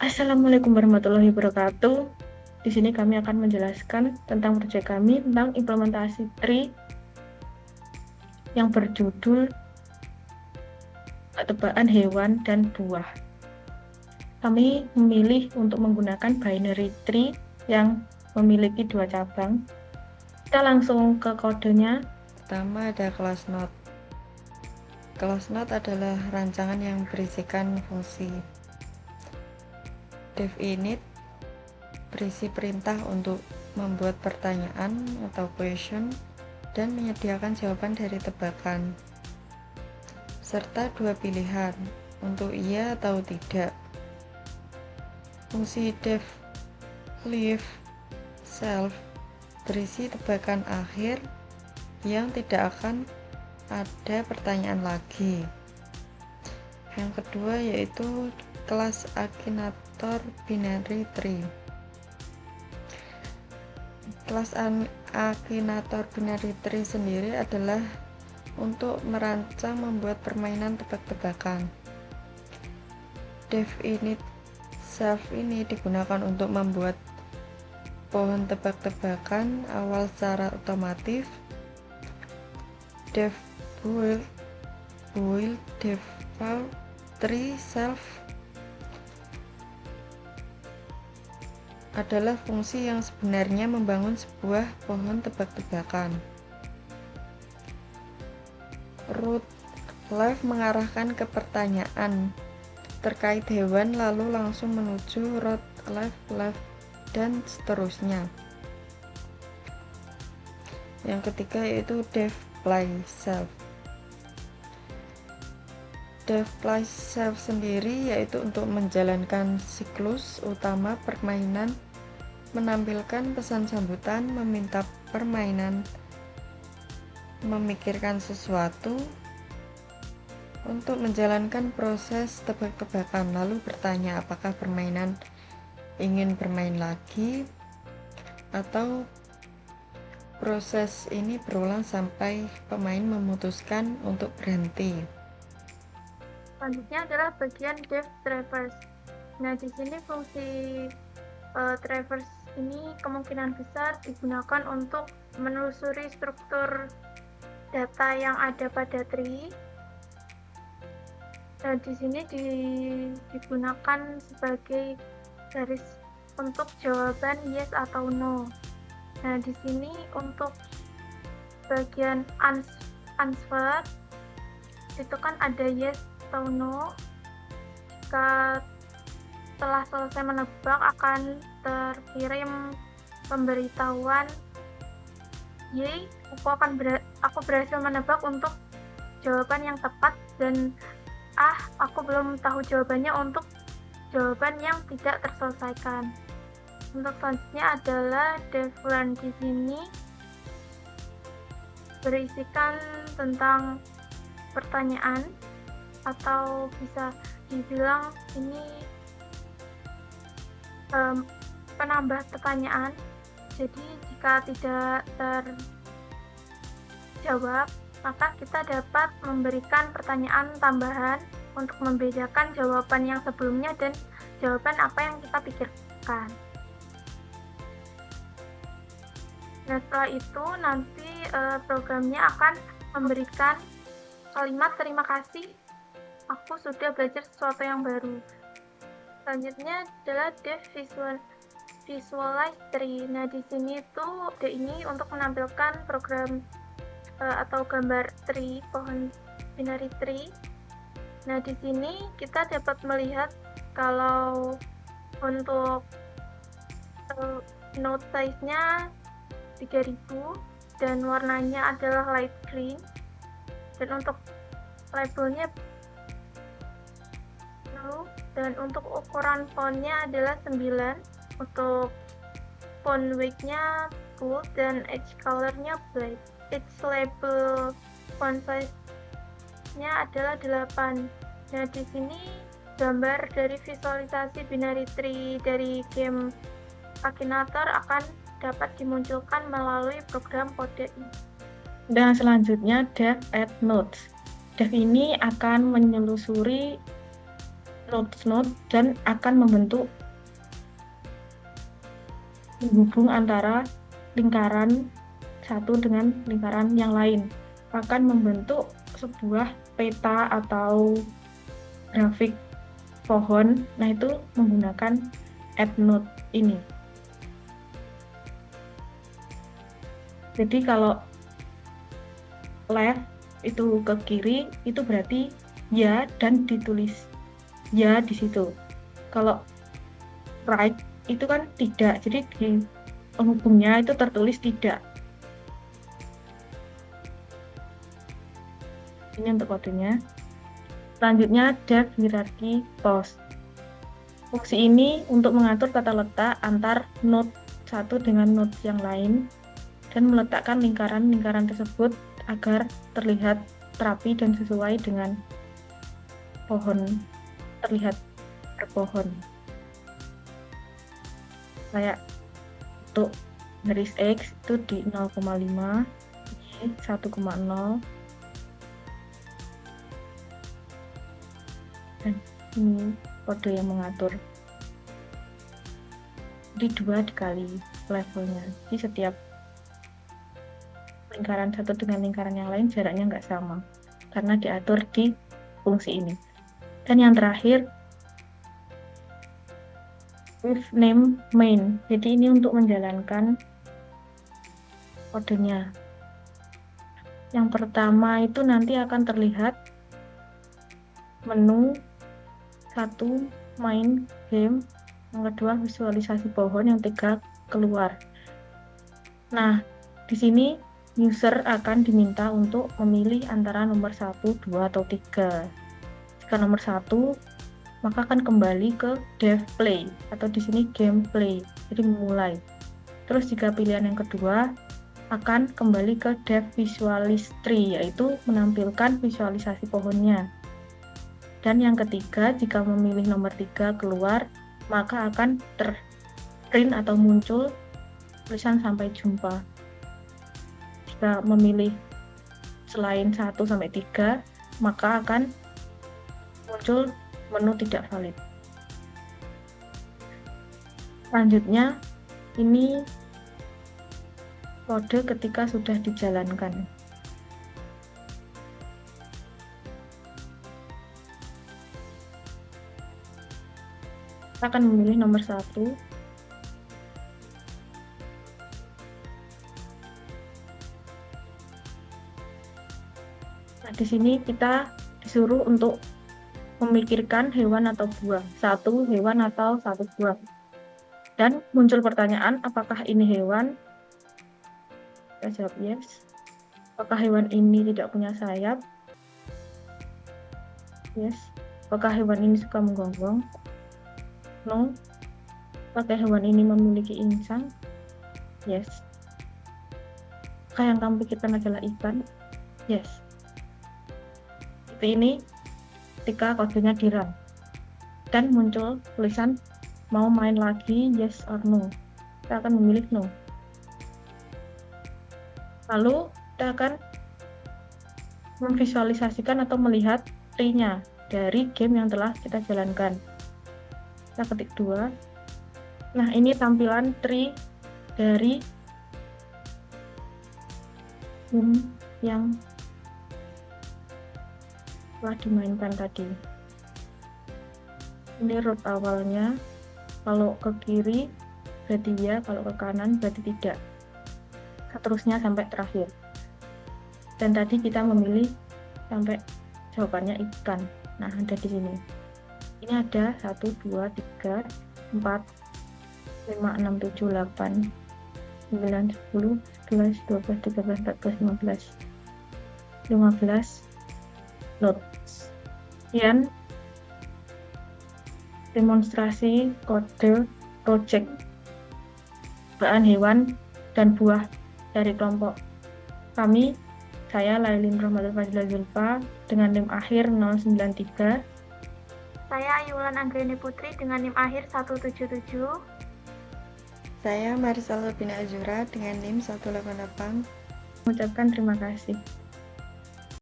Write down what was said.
Assalamualaikum warahmatullahi wabarakatuh. Di sini kami akan menjelaskan tentang proyek kami tentang implementasi tree yang berjudul tebakan hewan dan buah. Kami memilih untuk menggunakan binary tree yang memiliki 2 cabang. Kita langsung ke kodenya. Pertama ada class node. Class node adalah rancangan yang berisikan fungsi. Dev init berisi perintah untuk membuat pertanyaan atau question dan menyediakan jawaban dari tebakan, serta 2 pilihan untuk iya atau tidak. Fungsi dev leave self berisi tebakan akhir yang tidak akan ada pertanyaan lagi. Yang kedua yaitu kelas akinator binary tree. Kelas akinator binary tree sendiri adalah untuk merancang membuat permainan tebak-tebakan. Dev init self ini digunakan untuk membuat pohon tebak-tebakan awal secara otomatis. Dev build default tree self adalah fungsi yang sebenarnya membangun sebuah pohon tebak-tebakan. Root left mengarahkan ke pertanyaan terkait hewan lalu langsung menuju root left dan seterusnya. Yang ketiga yaitu dev play self. Dev play self sendiri yaitu untuk menjalankan siklus utama permainan, menampilkan pesan sambutan, meminta permainan, memikirkan sesuatu, untuk menjalankan proses tebak-tebakan, lalu bertanya apakah permainan ingin bermain lagi, atau proses ini berulang sampai pemain memutuskan untuk berhenti. Selanjutnya adalah bagian dev traverse. Nah, di sini fungsi traverse ini kemungkinan besar digunakan untuk menelusuri struktur data yang ada pada tree. Nah, di sini digunakan sebagai garis untuk jawaban yes atau no. Nah, di sini untuk bagian answer itu kan ada yes atau no. Jika setelah selesai menebak akan terkirim pemberitahuan yay, aku berhasil menebak untuk jawaban yang tepat, dan aku belum tahu jawabannya untuk jawaban yang tidak terselesaikan. Untuk selanjutnya adalah dev learn. Di sini berisikan tentang pertanyaan, atau bisa dibilang ini penambah pertanyaan. Jadi jika tidak terjawab, maka kita dapat memberikan pertanyaan tambahan untuk membedakan jawaban yang sebelumnya dan jawaban apa yang kita pikirkan. Nah, setelah itu nanti programnya akan memberikan kalimat terima kasih, aku sudah belajar sesuatu yang baru. Selanjutnya adalah dev visualize tree. Nah, di sini tuh ini untuk menampilkan program atau gambar tree, pohon binary tree. Nah, di sini kita dapat melihat kalau untuk node size-nya 3000 dan warnanya adalah light green, dan untuk labelnya blue, dan untuk ukuran font-nya adalah 9, untuk font weight-nya bold dan edge color-nya black. Edge label font size-nya adalah 8. Nah, di sini gambar dari visualisasi binary tree dari game Akinator akan dapat dimunculkan melalui program kode ini. Dan selanjutnya dev add nodes. Dev ini akan menyelusuri nodes dan akan membentuk menghubung antara lingkaran satu dengan lingkaran yang lain, akan membentuk sebuah peta atau grafik pohon. Nah, itu menggunakan add node ini. Jadi kalau left itu ke kiri, itu berarti ya dan ditulis ya di situ. Kalau right itu kan tidak, jadi di penghubungnya itu tertulis tidak. Ini untuk kodenya. Selanjutnya depth hierarchy post. Fungsi ini untuk mengatur tata letak antar node satu dengan node yang lain dan meletakkan lingkaran-lingkaran tersebut agar terlihat rapi dan sesuai dengan pohon, terlihat berpohon. Kayak untuk garis X itu di 0,5, Y 1,0, dan ini kode yang mengatur. Jadi 2 dikali levelnya. Jadi setiap lingkaran satu dengan lingkaran yang lain jaraknya nggak sama karena diatur di fungsi ini. Dan yang terakhir if name main. Jadi ini untuk menjalankan kodenya. Yang pertama itu nanti akan terlihat menu 1 main game, yang kedua visualisasi pohon, yang ketiga keluar. Nah, di sini user akan diminta untuk memilih antara nomor 1, 2, atau 3. Jika nomor 1, maka akan kembali ke dev play atau di sini gameplay, jadi memulai. Terus jika pilihan yang kedua akan kembali ke dev visualist tree, yaitu menampilkan visualisasi pohonnya. Dan yang ketiga, jika memilih nomor 3 keluar, maka akan terprint atau muncul tulisan sampai jumpa. Jika memilih selain 1 sampai 3, maka akan muncul menu tidak valid. Selanjutnya, ini kode ketika sudah dijalankan. Kita akan memilih nomor 1. Nah, di sini kita disuruh untuk memikirkan hewan atau buah, 1 hewan atau 1 buah. Dan muncul pertanyaan, apakah ini hewan? Kita jawab yes. Apakah hewan ini tidak punya sayap? Yes. Apakah hewan ini suka menggonggong? No. Apakah hewan ini memiliki insang? Yes. Apakah yang kamu pikirkan adalah ikan? Yes. Seperti ini ketika kodenya di run dan muncul tulisan mau main lagi, yes or no. Kita akan memilih no. Lalu kita akan memvisualisasikan atau melihat tree-nya dari game yang telah kita jalankan. Kita ketik 2. Nah, ini tampilan tree dari game yang telah dimainkan tadi. Ini root awalnya. Kalau ke kiri berarti ya, kalau ke kanan berarti tidak. Seterusnya sampai terakhir. Dan tadi kita memilih sampai jawabannya ikan. Nah, ada di sini. Ini ada 1, 2, 3, 4, 5, 6, 7, 8, 9, 10, 11, 12, 13, 14, 15 notes. Kemudian demonstrasi kode project bahan hewan dan buah dari kelompok kami. Saya Lailin Rahmatul Fadila Zulfa dengan NIM akhir 093. Saya Ayulan Anggreni Putri dengan NIM akhir 177. Saya Marisal Albina Azura dengan NIM 188. Mengucapkan terima kasih.